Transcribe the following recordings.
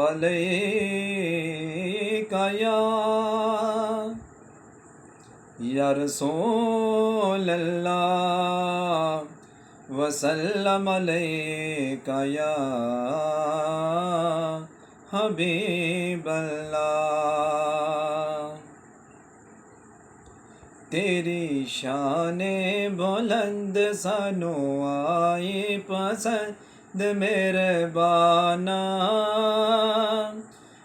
علیکہ یا رسول اللہ وسلم علیکہ یا حبیب اللہ۔ تیری شان بلند سانو آئی پسند مہربانا،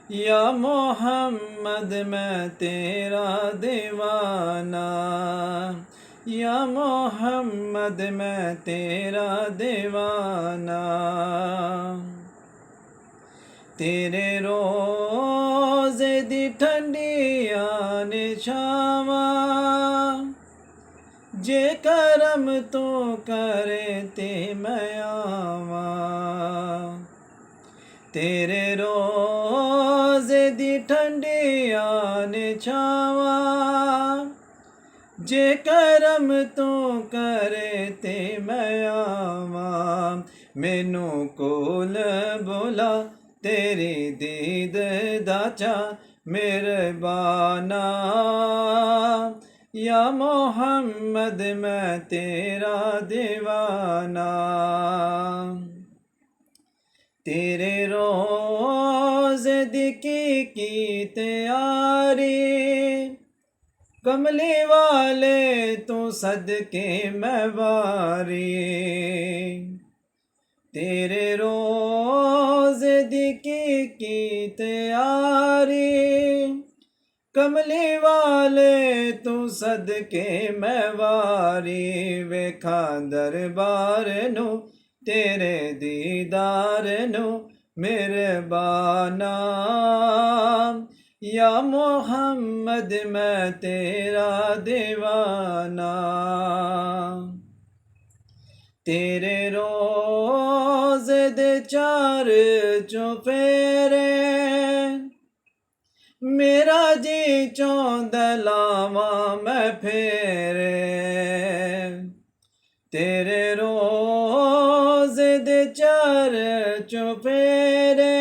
یا محمد میں تیرا دیوانہ، یا محمد میں تیرا دیوانہ۔ تیرے روزے دی ٹھنڈیاں نے چھاواں، جے کرم تو کرے تے میں آواں۔ تیرے روزے دی ٹھنڈیاں نے چھاواں، جے کرم تو کرے تے میں آواں۔ مینوں کول بولا تیری دید دا چا مہربانا، یا محمد میں تیرا دیوانہ۔ تیرے روزے دی کی تیاری، کملی والے تو صدقے میں واری۔ تیرے روزے دی کی تیاری، کملی والے تو صدقے میں واری۔ ویکھا دربار نو تیرے دیدار نو مہربانا، یا محمد میں تیرا دیوانہ۔ تیرے روزے دے چار چوفیرے، میرا جی چاہندا لاواں میں پھیرے۔ تیرے روزے دے چار چوفیرے،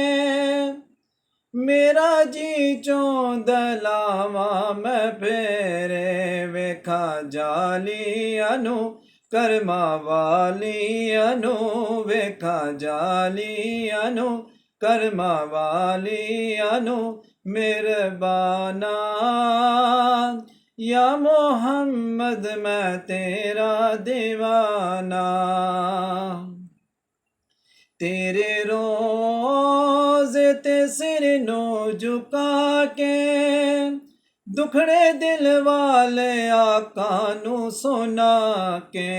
میرا جی چاہندا لاواں میں پھیرے۔ ویکھا جالیاں نو کرما والیاں نو، ویکھا جالیاں نو کرما والیاں نو مہربانا، یا محمد میں تیرا دیوانہ۔ تیرے روزے تے سر نو جھکا کے، دکھڑے دل والے آقا نو سنا کے۔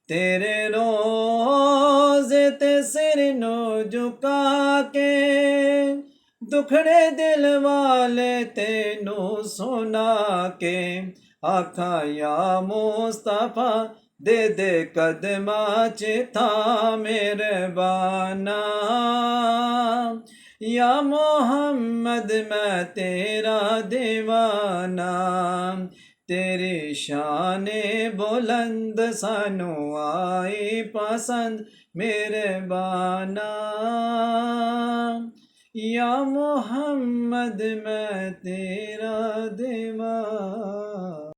تیرے روزے تے سر نو جھکا کے، دکھڑے دل والے تینو سنا کے۔ آکھا یا مصطفیٰ دے دے قدماں چ تھاں مہربانا، یا محمد میں تیرا دیوانہ۔ تیری شان بلند سانو آئی پسند مہربانا، یا محمد میں تیرا دیوانہ۔